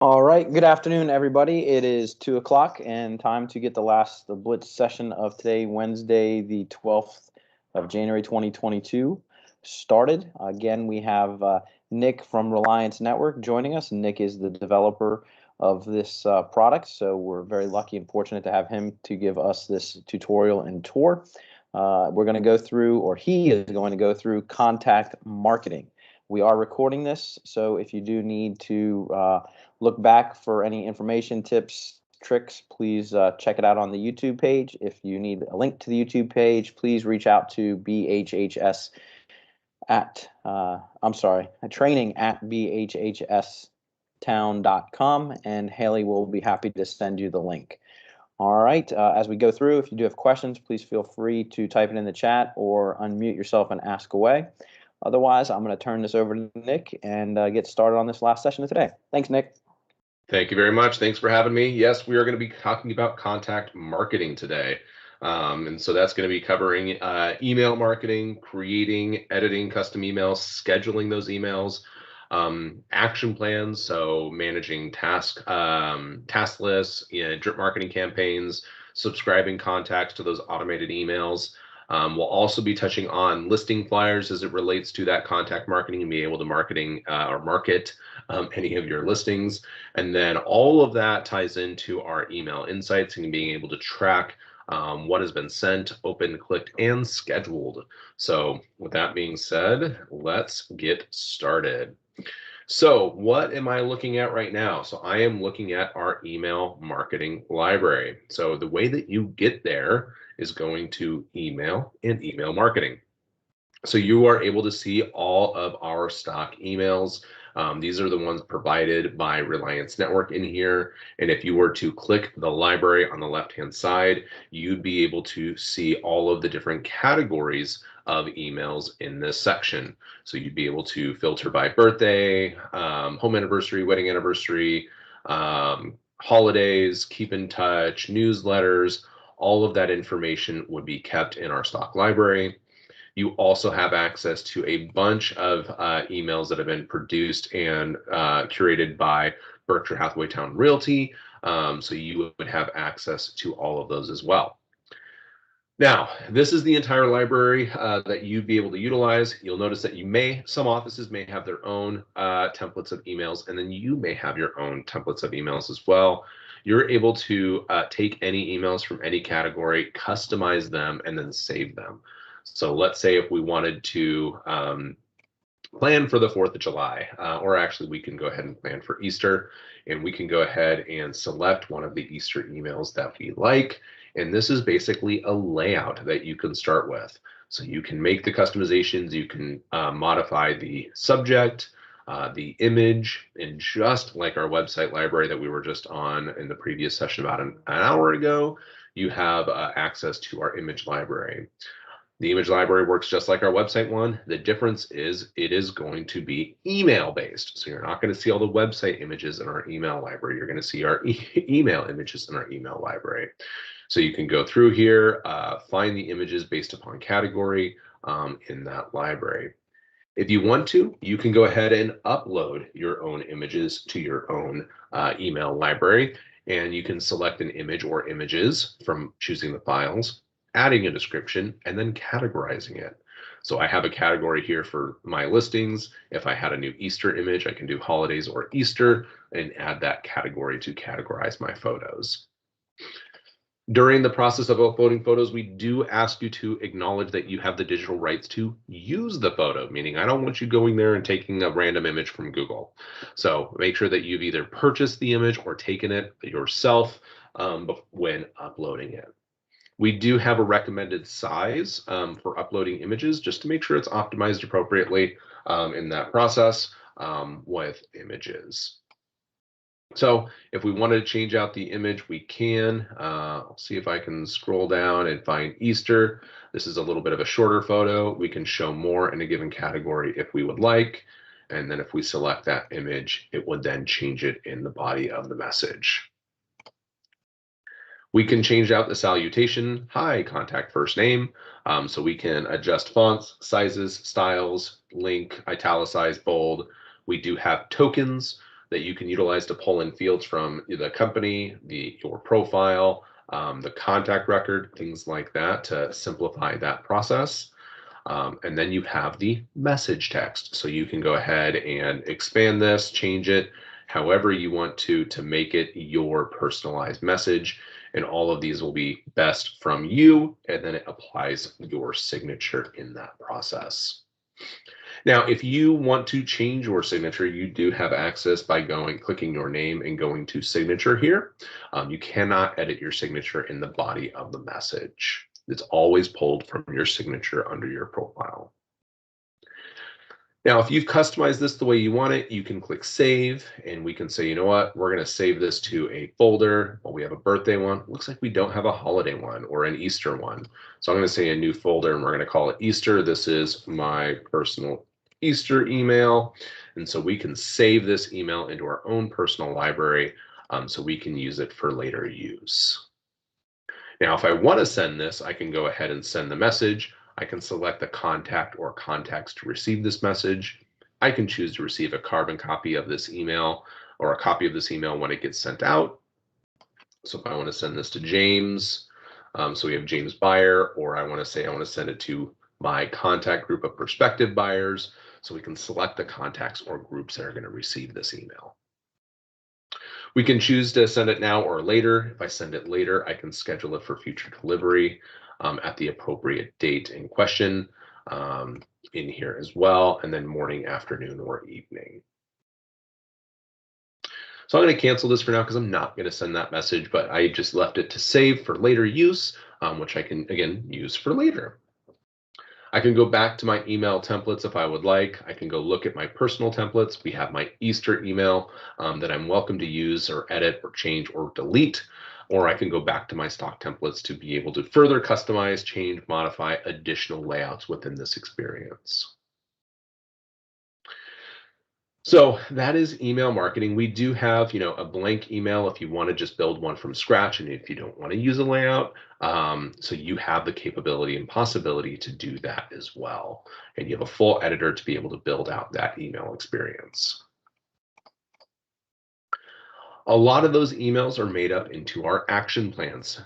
All right. Good afternoon, everybody. It is 2 o'clock and time to get the Blitz session of today, Wednesday, the 12th of January, 2022, started. Again, we have Nick from Reliance Network joining us. Nick is the developer of this product, so we're very lucky and fortunate to have him to give us this tutorial and tour. We're going to go through, or he is going to go through contact marketing. We are recording this, so if you do need to look back for any information, tips, tricks, please check it out on the YouTube page. If you need a link to the YouTube page, please reach out to BHHS training at bhhstown.com, and Haley will be happy to send you the link. All right, as we go through, if you do have questions, please feel free to type it in the chat or unmute yourself and ask away. Otherwise, I'm going to turn this over to Nick and get started on this last session of today. Thanks, Nick. Thank you very much. Thanks for having me. Yes, we are going to be talking about contact marketing today. And so that's going to be covering email marketing, creating, editing custom emails, scheduling those emails, action plans, so managing task lists, drip marketing campaigns, subscribing contacts to those automated emails. We'll also be touching on listing flyers as it relates to that contact marketing and be able to market any of your listings. And then all of that ties into our email insights and being able to track what has been sent, opened, clicked, and scheduled. So with that being said, let's get started. So what am I looking at right now? So I am looking at our email marketing library. So the way that you get there is going to email and email marketing. So you are able to see all of our stock emails. These are the ones provided by Reliance Network in here. And if you were to click the library on the left-hand side, you'd be able to see all of the different categories of emails in this section. So you'd be able to filter by birthday, home anniversary, wedding anniversary, holidays, keep in touch, newsletters. All of that information would be kept in our stock library. You also have access to a bunch of emails that have been produced and curated by Berkshire Hathaway Town Realty. So you would have access to all of those as well. Now, this is the entire library that you'd be able to utilize. You'll notice that some offices may have their own templates of emails, and then you may have your own templates of emails as well. You're able to take any emails from any category, customize them, and then save them. So let's say if we wanted to plan for the 4th of July, or actually we can go ahead and plan for Easter, and we can go ahead and select one of the Easter emails that we like. And this is basically a layout that you can start with. So you can make the customizations, you can modify the subject, the image, and just like our website library that we were just on in the previous session about an hour ago, you have access to our image library. The image library works just like our website one. The difference is it is going to be email based. So you're not going to see all the website images in our email library. You're going to see our email images in our email library. So you can go through here, find the images based upon category in that library. If you want to, you can go ahead and upload your own images to your own email library, and you can select an image or images from choosing the files, adding a description, and then categorizing it. So I have a category here for my listings. If I had a new Easter image, I can do holidays or Easter and add that category to categorize my photos. During the process of uploading photos, we do ask you to acknowledge that you have the digital rights to use the photo, meaning I don't want you going there and taking a random image from Google. So make sure that you've either purchased the image or taken it yourself when uploading it. We do have a recommended size for uploading images just to make sure it's optimized appropriately in that process with images. So if we wanted to change out the image, we can. I'll see if I can scroll down and find Easter. This is a little bit of a shorter photo. We can show more in a given category if we would like. And then if we select that image, it would then change it in the body of the message. We can change out the salutation, hi, contact first name. So we can adjust fonts, sizes, styles, link, italicize, bold. We do have tokens. that you can utilize to pull in fields from the company, your profile, the contact record, things like that to simplify that process. And then you have the message text. So you can go ahead and expand this, change it however you want to make it your personalized message. And all of these will be best from you, and then it applies your signature in that process. Now, if you want to change your signature, you do have access by clicking your name and going to signature here. You cannot edit your signature in the body of the message. It's always pulled from your signature under your profile. Now, if you've customized this the way you want it, you can click save, and we can say, you know what, we're going to save this to a folder. Well, we have a birthday one. Looks like we don't have a holiday one or an Easter one. So I'm going to say a new folder, and we're going to call it Easter. This is my personal Easter email. And so we can save this email into our own personal library so we can use it for later use. Now, if I want to send this, I can go ahead and send the message. I can select the contact or contacts to receive this message. I can choose to receive a carbon copy of this email or a copy of this email when it gets sent out. So if I want to send this to James, so we have James Buyer, or I want to send it to my contact group of prospective buyers. So we can select the contacts or groups that are going to receive this email. We can choose to send it now or later. If I send it later, I can schedule it for future delivery at the appropriate date in question in here as well, and then morning, afternoon, or evening. So I'm going to cancel this for now because I'm not going to send that message, but I just left it to save for later use, which I can, again, use for later. I can go back to my email templates if I would like. I can go look at my personal templates. We have my Easter email that I'm welcome to use or edit or change or delete, or I can go back to my stock templates to be able to further customize, change, modify additional layouts within this experience. So that is email marketing. We do have, a blank email if you want to just build one from scratch and if you don't want to use a layout. So you have the capability and possibility to do that as well. And you have a full editor to be able to build out that email experience. A lot of those emails are made up into our action plans.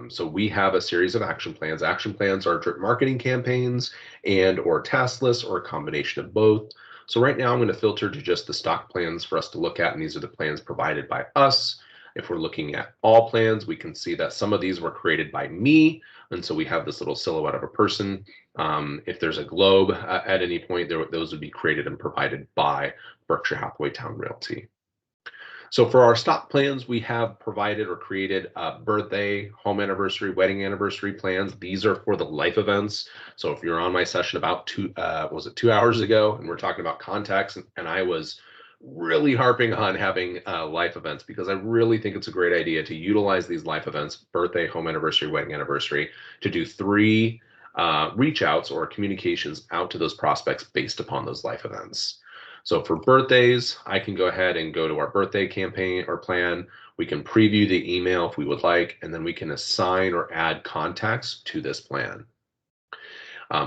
So we have a series of action plans. Action plans are drip marketing campaigns and or task lists or a combination of both. So right now I'm going to filter to just the stock plans for us to look at, and these are the plans provided by us. If we're looking at all plans, we can see that some of these were created by me, and so we have this little silhouette of a person. If there's a globe at any point, those would be created and provided by Berkshire Hathaway Town Realty. So for our stock plans, we have provided or created birthday, home anniversary, wedding anniversary plans. These are for the life events. So if you're on my session about 2 hours ago, and we're talking about contacts, and I was really harping on having life events because I really think it's a great idea to utilize these life events, birthday, home anniversary, wedding anniversary, to do 3 reach outs or communications out to those prospects based upon those life events. So for birthdays, I can go ahead and go to our birthday campaign or plan. We can preview the email if we would like, and then we can assign or add contacts to this plan.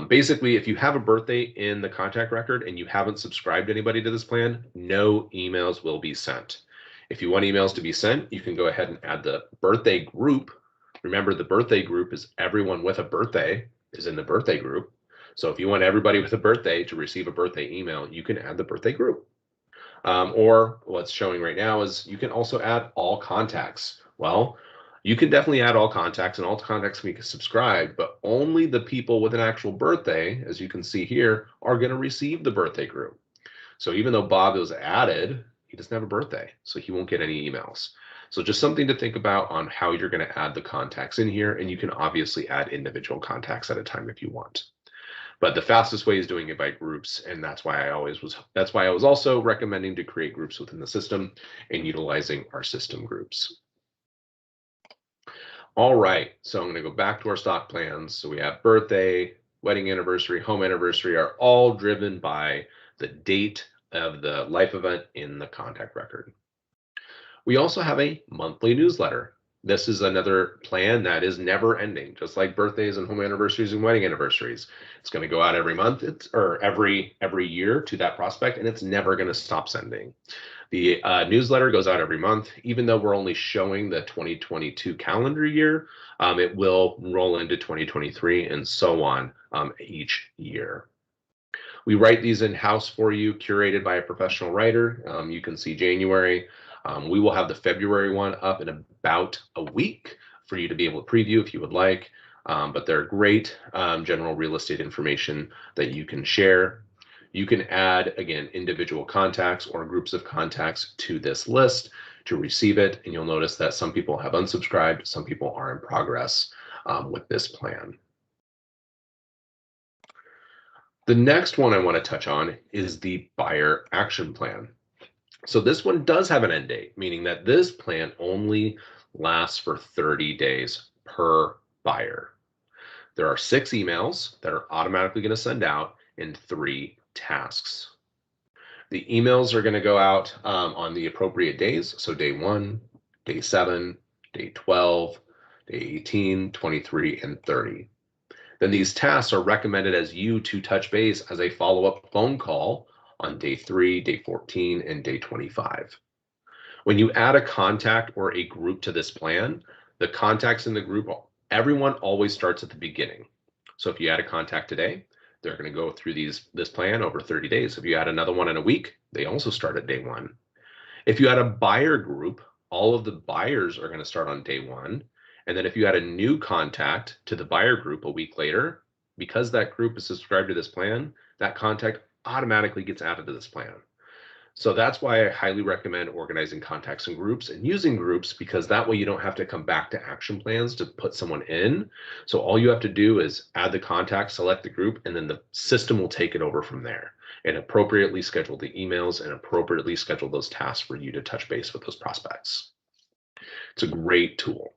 Basically, if you have a birthday in the contact record and you haven't subscribed anybody to this plan, no emails will be sent. If you want emails to be sent, you can go ahead and add the birthday group. Remember, the birthday group is everyone with a birthday is in the birthday group. So if you want everybody with a birthday to receive a birthday email, you can add the birthday group. Or what's showing right now is you can also add all contacts. Well, you can definitely add all contacts, and all contacts can be subscribed, but only the people with an actual birthday, as you can see here, are going to receive the birthday group. So even though Bob was added, he doesn't have a birthday, so he won't get any emails. So just something to think about on how you're going to add the contacts in here, and you can obviously add individual contacts at a time if you want. But the fastest way is doing it by groups, and that's why I was also recommending to create groups within the system and utilizing our system groups. All right, so I'm going to go back to our stock plans. So we have birthday, wedding anniversary, home anniversary are all driven by the date of the life event in the contact record. We also have a monthly newsletter. This is another plan that is never ending, just like birthdays and home anniversaries and wedding anniversaries. It's going to go out every month, or every year to that prospect, and it's never going to stop sending. The newsletter goes out every month, even though we're only showing the 2022 calendar year. It will roll into 2023 and so on each year. We write these in-house for you, curated by a professional writer. You can see January. We will have the February one up in about a week for you to be able to preview if you would like. But they're great general real estate information that you can share. You can add, again, individual contacts or groups of contacts to this list to receive it. And you'll notice that some people have unsubscribed, some people are in progress with this plan. The next one I want to touch on is the buyer action plan. So this one does have an end date, meaning that this plan only lasts for 30 days per buyer. There are 6 emails that are automatically going to send out in 3 tasks. The emails are going to go out on the appropriate days. So day 1, day 7, day 12, day 18, 23, and 30. Then these tasks are recommended as you to touch base as a follow-up phone call on day 3, day 14, and day 25. When you add a contact or a group to this plan, the contacts in the group, everyone always starts at the beginning. So if you add a contact today, they're going to go through this plan over 30 days. If you add another one in a week, they also start at day 1. If you add a buyer group, all of the buyers are going to start on day 1. And then if you add a new contact to the buyer group a week later, because that group is subscribed to this plan, that contact automatically gets added to this plan. So that's why I highly recommend organizing contacts in groups and using groups, because that way you don't have to come back to action plans to put someone in. So all you have to do is add the contact, select the group, and then the system will take it over from there and appropriately schedule the emails and appropriately schedule those tasks for you to touch base with those prospects. It's a great tool.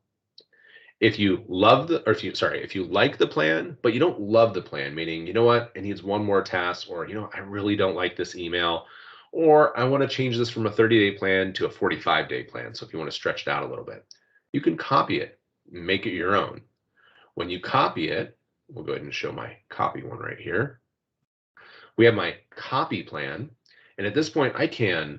If you love if you like the plan, but you don't love the plan, meaning, you know what, it needs one more task, or, you know, I really don't like this email, or I want to change this from a 30-day plan to a 45-day plan. So if you want to stretch it out a little bit, you can copy it, make it your own. When you copy it, we'll go ahead and show my copy one right here. We have my copy plan. And at this point, I can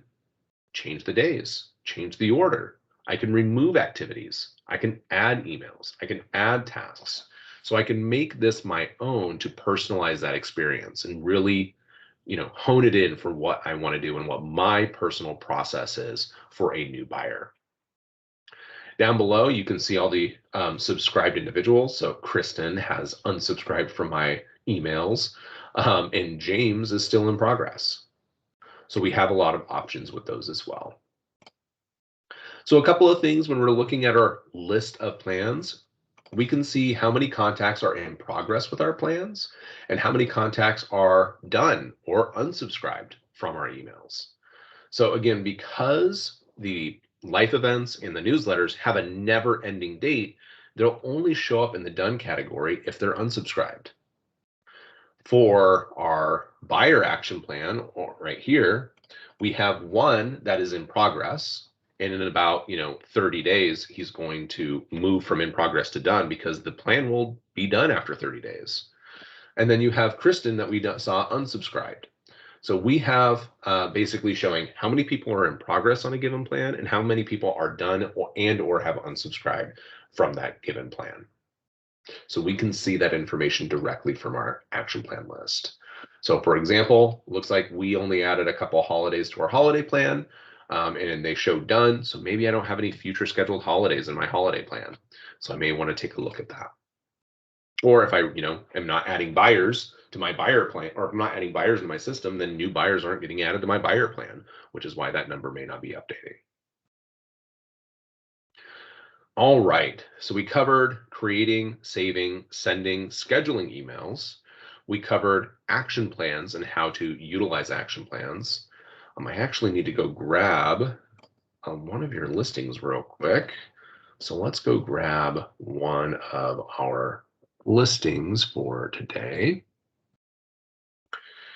change the days, change the order. I can remove activities. I can add emails. I can add tasks. So I can make this my own to personalize that experience and really, you know, hone it in for what I want to do and what my personal process is for a new buyer. Down below, you can see all the subscribed individuals. So Kristen has unsubscribed from my emails, and James is still in progress. So we have a lot of options with those as well. So a couple of things when we're looking at our list of plans, we can see how many contacts are in progress with our plans and how many contacts are done or unsubscribed from our emails. So again, because the life events and the newsletters have a never-ending date, they'll only show up in the done category if they're unsubscribed. For our buyer action plan, or right here, we have one that is in progress, and in about 30 days, he's going to move from in progress to done, because the plan will be done after 30 days. And then you have Kristen that we saw unsubscribed. So we have basically showing how many people are in progress on a given plan and how many people are done or have unsubscribed from that given plan. So we can see that information directly from our action plan list. So for example, looks like we only added a couple holidays to our holiday plan, and they show done. So maybe I don't have any future scheduled holidays in my holiday plan. So I may want to take a look at that. Or if I, am not adding buyers to my buyer plan, or if I'm not adding buyers in my system, then new buyers aren't getting added to my buyer plan, which is why that number may not be updating. All right, so we covered creating, saving, sending, scheduling emails. We covered action plans and how to utilize action plans. I actually need to go grab one of your listings real quick. So let's go grab one of our listings for today,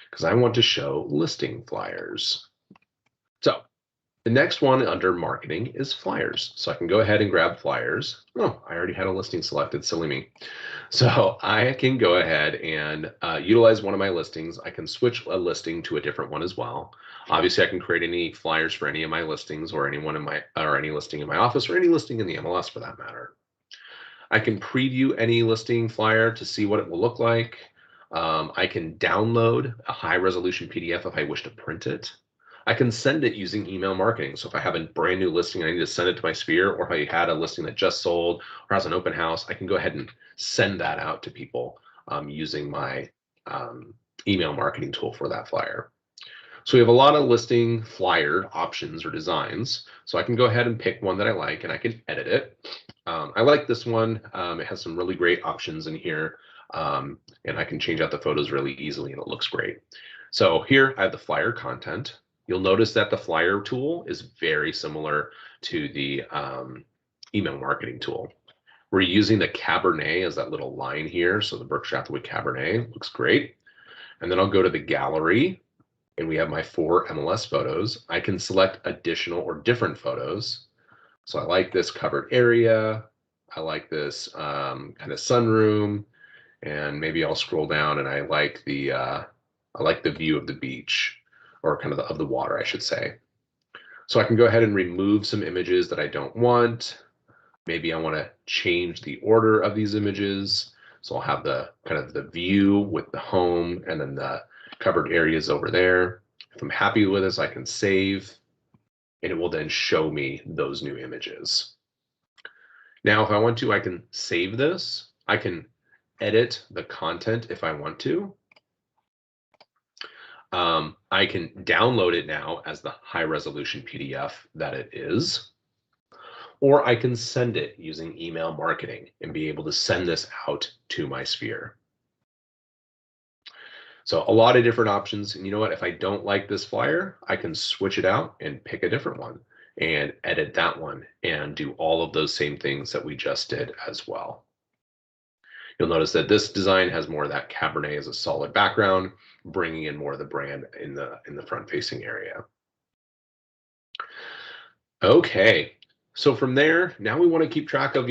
because I want to show listing flyers. So The next one under marketing is flyers. So I can go ahead and grab flyers. Oh, I already had a listing selected, silly me. So I can go ahead and utilize one of my listings. I can switch a listing to a different one as well. Obviously, I can create any flyers for any of my listings or any listing in my office or any listing in the MLS for that matter. I can preview any listing flyer to see what it will look like. I can download a high resolution PDF if I wish to print it. I can send it using email marketing. So if I have a brand new listing, I need to send it to my sphere, or if I had a listing that just sold or has an open house, I can go ahead and send that out to people using my email marketing tool for that flyer. So we have a lot of listing flyer options or designs. So I can go ahead and pick one that I like and I can edit it. I like this one. It has some really great options in here. And I can change out the photos really easily and it looks great. So here I have the flyer content. You'll notice that the flyer tool is very similar to the email marketing tool. We're using the Cabernet as that little line here. So the Berkshire Hathaway Cabernet looks great. And then I'll go to the gallery and we have my 4 MLS photos. I can select additional or different photos. So I like this covered area. I like this kind of sunroom, and maybe I'll scroll down and I like the view of the beach, or kind of the water, I should say. So I can go ahead and remove some images that I don't want. Maybe I want to change the order of these images. So I'll have the kind of the view with the home and then the covered areas over there. If I'm happy with this, I can save, and it will then show me those new images. Now, if I want to, I can save this. I can edit the content if I want to. I can download it now as the high resolution PDF that it is, or I can send it using email marketing and be able to send this out to my sphere. So a lot of different options. And you know what? If I don't like this flyer, I can switch it out and pick a different one and edit that one and do all of those same things that we just did as well. You'll notice that this design has more of that Cabernet as a solid background, bringing in more of the brand in the front-facing area. Okay, so from there, now we want to keep track of,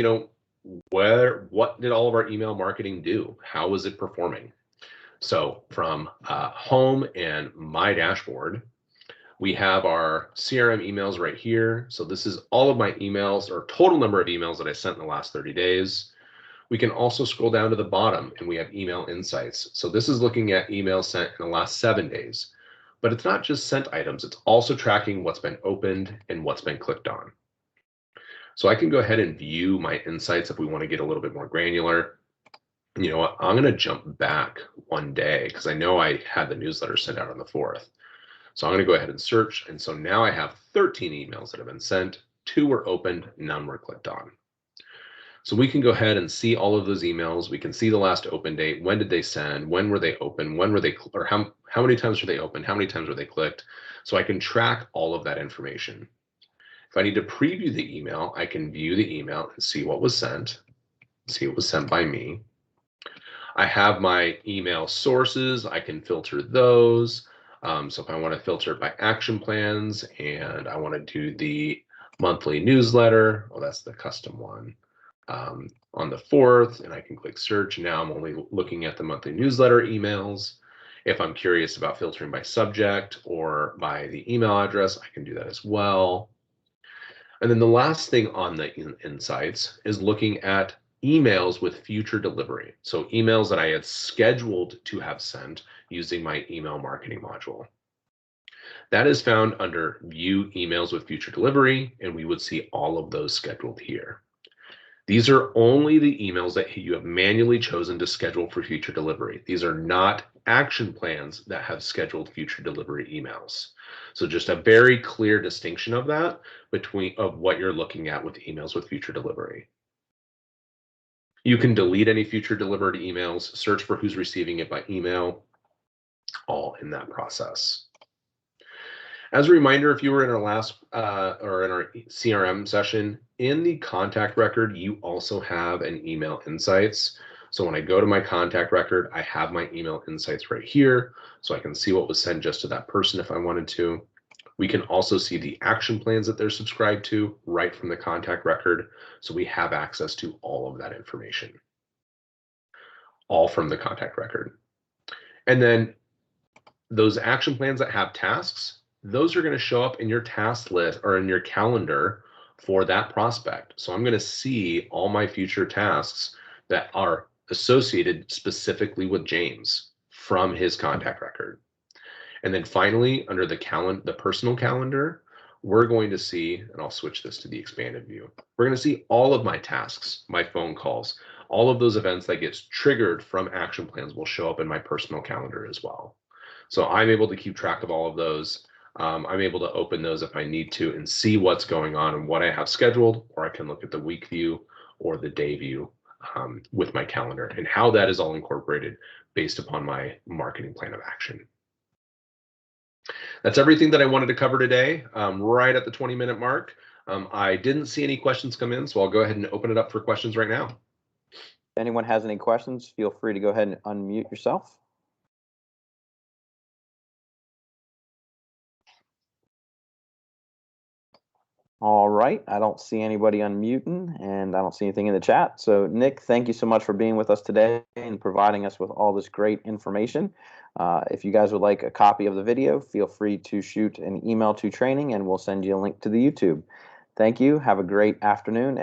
what did all of our email marketing do? How was it performing? So from home and my dashboard, we have our CRM emails right here. So this is all of my emails, or total number of emails that I sent in the last 30 days. We can also scroll down to the bottom and we have email insights. So this is looking at emails sent in the last 7 days, but it's not just sent items. It's also tracking what's been opened and what's been clicked on. So I can go ahead and view my insights if we want to get a little bit more granular. You know what? I'm going to jump back one day because I know I had the newsletter sent out on the 4th. So I'm going to go ahead and search. And so now I have 13 emails that have been sent. 2 were opened, none were clicked on. So we can go ahead and see all of those emails. We can see the last open date. When did they send? When were they open? When were they, or how many times were they open? How many times were they clicked? So I can track all of that information. If I need to preview the email, I can view the email and see what was sent, see what was sent by me. I have my email sources. I can filter those. So if I want to filter it by action plans and I want to do the monthly newsletter, well, that's the custom one. On the 4th, and I can click search. Now I'm only looking at the monthly newsletter emails. If I'm curious about filtering by subject or by the email address, I can do that as well. And then the last thing on the insights is looking at emails with future delivery. So emails that I had scheduled to have sent using my email marketing module. That is found under view emails with future delivery, and we would see all of those scheduled here. These are only the emails that you have manually chosen to schedule for future delivery. These are not action plans that have scheduled future delivery emails. So just a very clear distinction of that of what you're looking at with emails with future delivery. You can delete any future delivered emails, search for who's receiving it by email, all in that process. As a reminder, if you were in our last or in our CRM session, in the contact record, you also have an email insights. So when I go to my contact record, I have my email insights right here. So I can see what was sent just to that person if I wanted to. We can also see the action plans that they're subscribed to right from the contact record. So we have access to all of that information, all from the contact record. And then those action plans that have tasks, those are going to show up in your task list or in your calendar for that prospect. So I'm going to see all my future tasks that are associated specifically with James from his contact record. And then finally, under the personal calendar, we're going to see, and I'll switch this to the expanded view. We're going to see all of my tasks, my phone calls, all of those events that gets triggered from action plans will show up in my personal calendar as well. So I'm able to keep track of all of those. I'm able to open those if I need to and see what's going on and what I have scheduled, or I can look at the week view or the day view with my calendar and how that is all incorporated based upon my marketing plan of action. That's everything that I wanted to cover today, right at the 20-minute mark. I didn't see any questions come in, so I'll go ahead and open it up for questions right now. If anyone has any questions, feel free to go ahead and unmute yourself. All right, I don't see anybody unmuting, and I don't see anything in the chat. So, Nick, thank you so much for being with us today and providing us with all this great information. If you guys would like a copy of the video, feel free to shoot an email to training, and we'll send you a link to the YouTube. Thank you. Have a great afternoon.